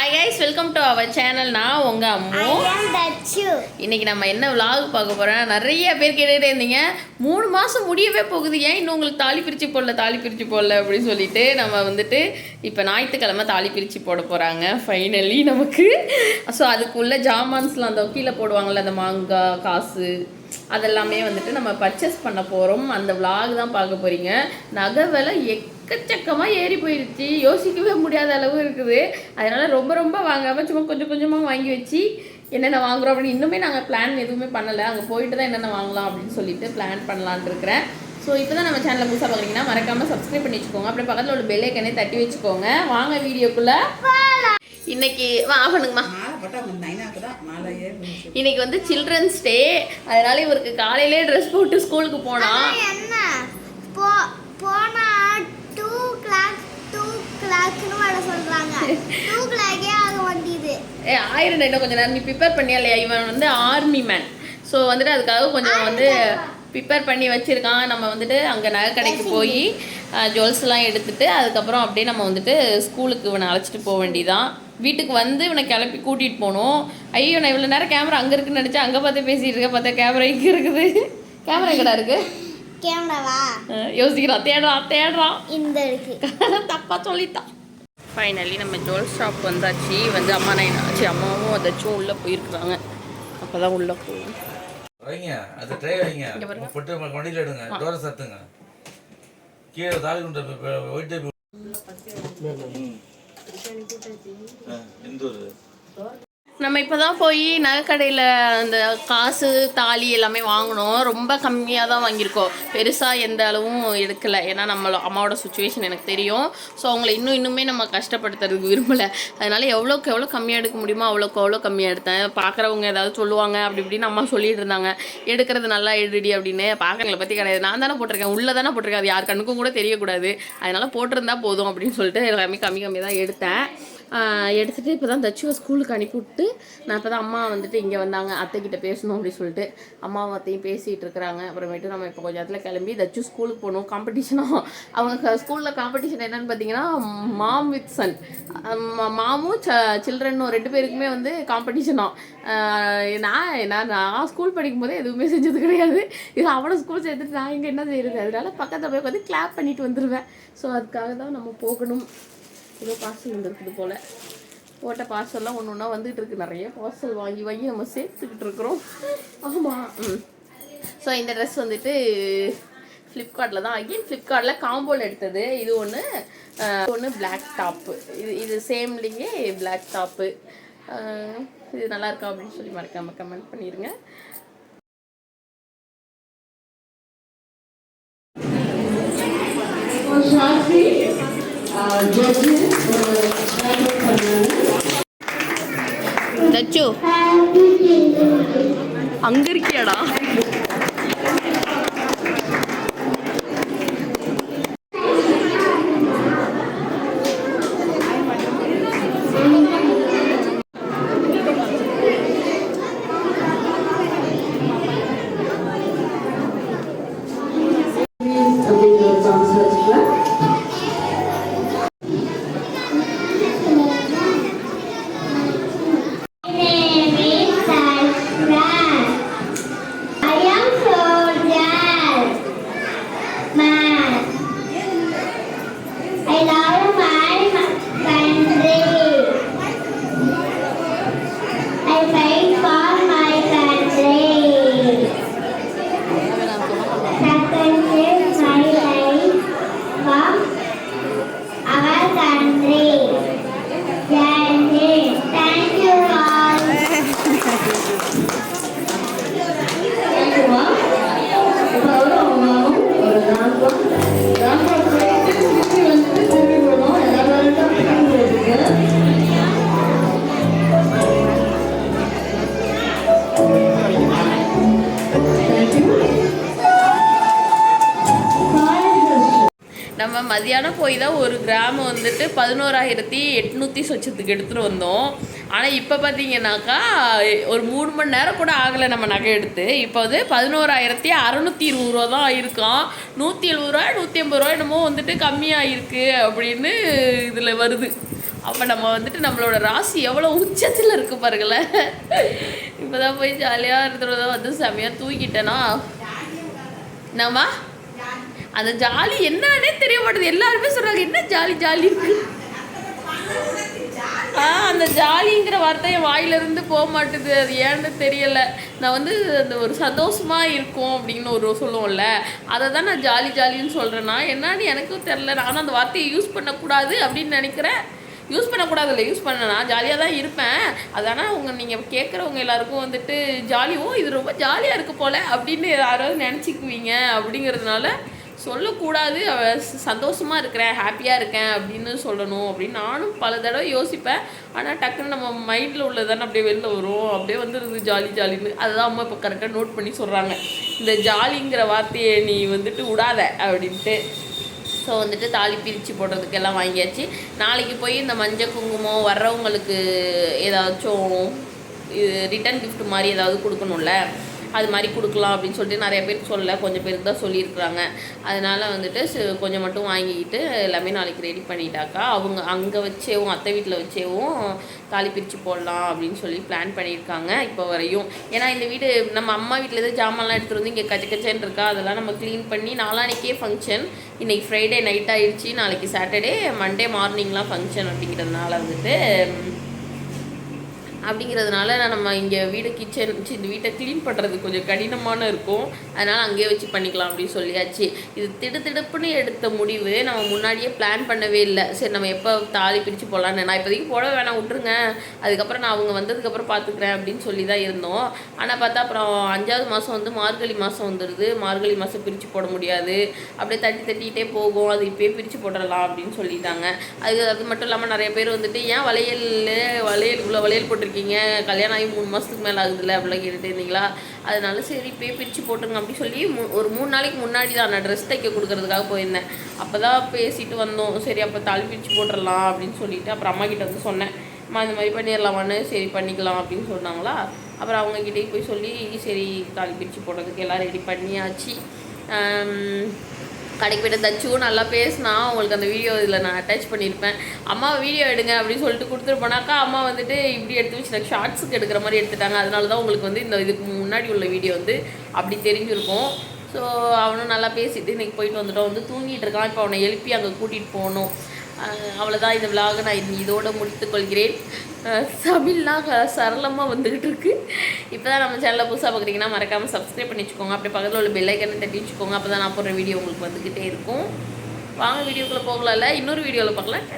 Hi guys, welcome to our channel. நான் உங்கள் அம்மு. இன்னைக்கு நம்ம என்ன vlog பார்க்க போகிறோம். நிறைய பேர் கேட்டுகிட்டே இருந்தீங்க, 3 மாதம் முடியவே போகுது, ஏன் இன்னும் உங்களுக்கு தாலி பிரித்து போடல அப்படின்னு சொல்லிட்டு நம்ம வந்துட்டு இப்போ ஞாயிற்றுக்கிழமை தாலி பிரித்து போட போகிறாங்க ஃபைனலி நமக்கு. ஸோ அதுக்குள்ள ஜாமான்ஸ்லாம் அந்த கீழே போடுவாங்கள்ல, அந்த மாங்காய் காசு அதெல்லாமே வந்துட்டு நம்ம பர்ச்சேஸ் பண்ண போகிறோம். அந்த vlog தான் பார்க்க போகிறீங்க. நகை விலை எக்கச்சக்கமாக ஏறி போயிடுச்சு, யோசிக்கவே முடியாத அளவு இருக்குது. அதனால் ரொம்ப வாங்காமல் சும்மா கொஞ்சம் கொஞ்சமாக வாங்கி வச்சு என்னென்ன வாங்குகிறோம் அப்படின்னு இன்னுமே நாங்கள் பிளான் எதுவுமே பண்ணலை. அங்கே போயிட்டு தான் என்னென்ன வாங்கலாம் அப்படின்னு சொல்லிட்டு பிளான் பண்ணலான் இருக்கிறேன். ஸோ இப்போ தான் நம்ம சேனலில் புதுசாக பார்க்குறீங்கன்னா மறக்காமல் சப்ஸ்கிரைப் பண்ணி வச்சுக்கோங்க. அப்படியே பக்கத்தில் உள்ள பெல் ஐக்கனே தட்டி வச்சுக்கோங்க. வாங்க வீடியோக்குள்ளே. இன்னைக்கு ஆகணுங்கம்மா, இன்னைக்கு வந்து சில்ட்ரன்ஸ் டே. அதனால இவருக்கு காலையிலே ட்ரெஸ் போட்டு ஸ்கூலுக்கு போனா 1000 கொஞ்சம் நேரம் நீ ப்ரிப்பேர் பண்ணியா இல்லையா? இவன் வந்து ஆர்மி மேன். ஸோ வந்துட்டு அதுக்காக கொஞ்சம் வந்து ப்ரிப்பேர் பண்ணி வச்சுருக்கான். நம்ம வந்துட்டு அங்கே நகை கடைக்கு போய் ஜுவல்ஸ்லாம் எடுத்துகிட்டு அதுக்கப்புறம் அப்படியே நம்ம வந்துட்டு ஸ்கூலுக்கு இவனை அழைச்சிட்டு போக வேண்டியதான். வீட்டுக்கு வந்து இவனை கிளப்பி கூட்டிகிட்டு போகணும். ஐயோ, நான் இவ்வளோ நேரம் கேமரா அங்கே இருக்குன்னு நினச்சா அங்கே பார்த்து பேசிகிட்டு இருக்கேன். பார்த்தா கேமரா இங்கே இருக்குது. கேமரா எங்கடா இருக்கு? கேமராவா யோசிக்கிறான், தேடுறான் இந்த இருக்கு. தப்பாக சொல்லிட்டான். ஃபைனலி நம்ம ஜுவல் ஷாப் வந்தாச்சு. வந்து அம்மா ஆச்சு, அம்மாவும் அதாச்சும் உள்ளே போயிருக்குறாங்க. அப்போ தான் உள்ளே போகும். வைங்க, அது ட்ரை வைங்க, பொட்டு வண்டியில் எடுங்க, டோரை சத்துங்க, கீழே தாலி குண்ட ஒயிட் எந்த ஒரு நம்ம இப்போ தான் போய் நகைக்கடையில் அந்த காசு தாலி எல்லாமே வாங்கினோம். ரொம்ப கம்மியாக தான் வாங்கியிருக்கோம், பெருசாக எந்த அளவும் எடுக்கலை. ஏன்னா அம்மாவோட சுச்சுவேஷன் எனக்கு தெரியும். ஸோ அவங்கள இன்னுமே நம்ம கஷ்டப்படுத்துறதுக்கு விரும்பலை. அதனால் எவ்வளோக்கு எவ்வளோ கம்மியாக எடுக்க முடியுமோ அவ்வளோ கம்மியாக எடுத்தேன். பார்க்குறவங்க ஏதாவது சொல்லுவாங்க அப்படி இப்படின்னு அம்மா சொல்லிட்டு இருந்தாங்க, எடுக்கிறது நல்லா எடுடி அப்படின்னு. பார்க்குறவங்களை பற்றி கிடையாது, நான் தானே போட்டிருக்கேன், உள்ளே தானே போட்டிருக்கேன், அது யார் கண்ணுக்கும் கூட தெரியக்கூடாது. அதனால் போட்டிருந்தா போதும் அப்படின்னு சொல்லிட்டு எல்லாமே கம்மி தான் எடுத்தேன். எடுத்துகிட்டு இப்போ தான் தச்சுவை ஸ்கூலுக்கு அனுப்பிவிட்டு நான் இப்போ தான் அம்மா வந்துட்டு இங்கே வந்தாங்க, அத்தைக்கிட்ட பேசணும் அப்படின்னு சொல்லிட்டு அம்மாவும் அத்தையும் பேசிகிட்டு இருக்கிறாங்க. அப்புறமேட்டு நம்ம இப்போ கொஞ்சம் இடத்துல கிளம்பி தச்சு ஸ்கூலுக்கு போகணும். காம்படிஷனாக அவங்க ஸ்கூலில் காம்படிஷன் என்னென்னு பார்த்தீங்கன்னா மாம் வித் சன், மாமும் சில்ட்ரனும் 2 பேருக்குமே வந்து காம்படிஷனாக. நான் ஸ்கூல் படிக்கும் போதே எதுவுமே செஞ்சது கிடையாது. இது அவனை ஸ்கூல் சேர்த்துட்டு நான் இங்கே என்ன செய்கிறது? அதனால பக்கத்தில் போய் வந்து கிளாப் பண்ணிட்டு வந்துடுவேன். ஸோ அதுக்காக தான் நம்ம போகணும். ஏதோ பார்சல் வந்துருக்குது போல். போட்ட பார்சல்லாம் ஒன்று வந்துகிட்டு இருக்குது. நிறைய பார்சல் வாங்கி நம்ம சேர்த்துக்கிட்டு இருக்கிறோம். ஆமாம். ஸோ இந்த ட்ரெஸ் வந்துட்டு ஃப்ளிப்கார்ட்டில் தான், அகெயின் ஃப்ளிப்கார்ட்டில் காம்போவில் எடுத்தது. இது ஒன்று பிளாக் டாப்பு, இது சேம்லிங்கே பிளாக் டாப்பு. இது நல்லாயிருக்கா அப்படின்னு சொல்லி மறக்காமல் கமெண்ட் பண்ணிடுங்க. தச்சு அங்க இருக்கியாடா? நம்ம மதியானம் போய் தான் 1 கிராம் வந்துட்டு 11,800 சொச்சத்துக்கு எடுத்துகிட்டு வந்தோம். ஆனால் இப்போ பார்த்தீங்கன்னாக்கா ஒரு 3 மணி நேரம் கூட ஆகலை நம்ம நகை எடுத்து. இப்போ வந்து 11,620 ரூபா தான் ஆயிருக்கான். 170 ரூபா 150 ரூபா என்னமோ வந்துட்டு கம்மியாக இருக்குது அப்படின்னு இதில் வருது. அப்போ நம்ம வந்துட்டு நம்மளோட ராசி எவ்வளோ உச்சத்தில் இருக்கு பாருங்களேன். இப்போ தான் போய் ஜாலியாக இருந்துறத வந்து செமையாக தூக்கிட்டேன்னா என்னம்மா அந்த ஜாலி என்னன்னே தெரிய மாட்டேது. எல்லாருமே சொல்கிறாங்க என்ன ஜாலி ஜாலி இருக்கு. அந்த ஜாலிங்கிற வார்த்தை என் வாயிலிருந்து போக மாட்டுது. அது ஏன்னு தெரியலை. நான் வந்து அந்த ஒரு சந்தோஷமாக இருக்கும் அப்படின்னு ஒரு சொல்லுவோம்ல, அதை தான் நான் ஜாலி ஜாலின்னு சொல்கிறேன்னா என்னன்னு எனக்கும் தெரில. நானும் அந்த வார்த்தையை யூஸ் பண்ணக்கூடாது அப்படின்னு நினைக்கிறேன். யூஸ் பண்ணக்கூடாது இல்லை, யூஸ் பண்ணனா ஜாலியாக தான் இருப்பேன். அதனால் நீங்கள் கேட்குறவங்க எல்லாருக்கும் வந்துட்டு ஜாலியோ இது ரொம்ப ஜாலியாக இருக்குது போல் அப்படின்னு யாராவது நினச்சிக்குவீங்க. அப்படிங்கிறதுனால சொல்லக்கூடாது, சந்தோஷமாக இருக்கிறேன், ஹாப்பியாக இருக்கேன் அப்படின்னு சொல்லணும் அப்படின்னு நானும் பல தடவை யோசிப்பேன். ஆனால் டக்குன்னு நம்ம மைண்டில் உள்ளதானே அப்படியே வெளில வரும், அப்படியே வந்துடுது ஜாலி ஜாலின்னு. அதுதான் அம்மா இப்போ கரெக்டாக நோட் பண்ணி சொல்கிறாங்க, இந்த ஜாலிங்கிற வார்த்தையை நீ வந்துட்டு விடாத அப்படின்ட்டு. ஸோ வந்துட்டு தாலி பிரித்து போடுறதுக்கு எல்லாம் வாங்கியாச்சு. நாளைக்கு போய் இந்த மஞ்சள் குங்குமம் வர்றவங்களுக்கு ஏதாச்சும் ரிட்டன் கிஃப்ட் மாதிரி ஏதாவது கொடுக்கணும்ல, அது மாதிரி கொடுக்கலாம் அப்படின்னு சொல்லிட்டு நிறைய பேருக்கு சொல்லலை, கொஞ்சம் பேருக்கு தான் சொல்லியிருக்கிறாங்க. அதனால் வந்துட்டு கொஞ்சம் மட்டும் வாங்கிக்கிட்டு எல்லாமே நாளைக்கு ரெடி பண்ணிட்டாக்கா அவங்க அங்கே வச்சேவும் அத்தை வீட்டில் வச்சேவும் தாலி பிரித்து போடலாம் அப்படின்னு சொல்லி பிளான் பண்ணியிருக்காங்க இப்போ வரையும். ஏன்னா இந்த வீடு நம்ம அம்மா வீட்டில் எதாவது ஜாமான்லாம் எடுத்துகிட்டு வந்து இங்கே கச்சக்கச்சேன்னு இருக்கா, அதெல்லாம் நம்ம க்ளீன் பண்ணி நாளானிக்கே ஃபங்க்ஷன். இன்றைக்கி ஃப்ரைடே நைட் ஆகிடுச்சி, நாளைக்கு சாட்டர்டே, மண்டே மார்னிங்லாம் ஃபங்க்ஷன். அப்படிங்கிறதுனால வந்துட்டு நம்ம இங்கே வீடு கிச்சன் இந்த வீட்டை க்ளீன் பண்ணுறது கொஞ்சம் கடினமான இருக்கும். அதனால் அங்கேயே வச்சு பண்ணிக்கலாம் அப்படின்னு சொல்லியாச்சு. இது திடுப்புன்னு எடுத்த முடிவு, நம்ம முன்னாடியே பிளான் பண்ணவே இல்லை. சரி நம்ம எப்போ தாலி பிரித்து போடலான்னு, நான் இப்போதைக்கு போட வேணாம் விட்ருங்க, அதுக்கப்புறம் நான் அவங்க வந்ததுக்கப்புறம் பார்த்துக்கிறேன் அப்படின்னு சொல்லி தான் இருந்தோம். ஆனால் பார்த்தா அப்புறம் 5வது மாதம் வந்து மார்கழி மாதம் வந்துடுது. மார்கழி மாதம் பிரித்து போட முடியாது, அப்படியே தட்டிகிட்டே போகும், அது இப்போயே பிரித்து போடலாம் அப்படின்னு சொல்லிட்டாங்க. அது மட்டும் இல்லாமல் நிறைய பேர் வந்துட்டு ஏன் வளையல் இவ்வளோ வளையல் போட்டிருக்கீங்க, கல்யாணம் ஆகி 3 மாதத்துக்கு மேலே ஆகுதுல்ல அப்படிலாம் கேட்டுட்டு இருந்தீங்களா. அதனால சரி இப்போயே பிரித்து போட்டுருங்க அப்படி சொல்லி ஒரு 3 நாளைக்கு முன்னாடி தான் நான் ட்ரெஸ் தைக்க கொடுக்கறதுக்காக போயிருந்தேன். அப்போ தான் பேசிட்டு வந்தோம். சரி அப்போ தாலி பிரித்து போட்டுடலாம் அப்படின்னு சொல்லிட்டு அப்புறம் அம்மா கிட்ட வந்து சொன்னேன், அம்மா இந்த மாதிரி பண்ணிடலாமான்னு. சரி பண்ணிக்கலாம் அப்படின்னு சொன்னாங்களா. அப்புறம் அவங்கக்கிட்டே போய் சொல்லி சரி தாலி பிரித்து போடுறதுக்கு எல்லாம் ரெடி பண்ணியாச்சு. கடைக்கு போய்ட்டு தச்சுவும் நல்லா பேசினா. உங்களுக்கு அந்த வீடியோ இதில் நான் அட்டாச் பண்ணியிருப்பேன். அம்மா வீடியோ எடுங்க அப்படின்னு சொல்லிட்டு கொடுத்துட்டு போனாக்கா அம்மா வந்துட்டு இப்படி எடுத்து வச்சு ஷார்ட்ஸுக்கு எடுக்கிற மாதிரி எடுத்துட்டாங்க. அதனால தான் உங்களுக்கு வந்து இந்த இதுக்கு முன்னாடி உள்ள வீடியோ வந்து அப்படி தெரிஞ்சிருக்கும். ஸோ அவனும் நல்லா பேசிட்டு இன்றைக்கி போயிட்டு வந்துட்டோம். வந்து தூங்கிட்டு இருக்கான். இப்போ அவனை எழுப்பி அங்கே கூட்டிகிட்டு போகணும். அவ்வளோதான், இந்த விலாகை நான் இதோடு முடித்துக்கொள்கிறேன். தமிழ்லாம் சரளமாக வந்துக்கிட்டு இருக்கு. இப்போ தான் நம்ம சேனலில் புதுசாக பார்க்குறீங்கன்னா மறக்காமல் சப்ஸ்கிரைப் பண்ணி வச்சுக்கோங்க. அப்படியே பக்கத்தில் உள்ள பெல் ஐக்கனை தட்டி வச்சுக்கோங்க. அப்போ தான் நான் போடுற வீடியோ உங்களுக்கு வந்துக்கிட்டே இருக்கும். வாங்க வீடியோக்குள்ளே போகலாம்ல, இன்னொரு வீடியோவில் பார்க்கலாம்.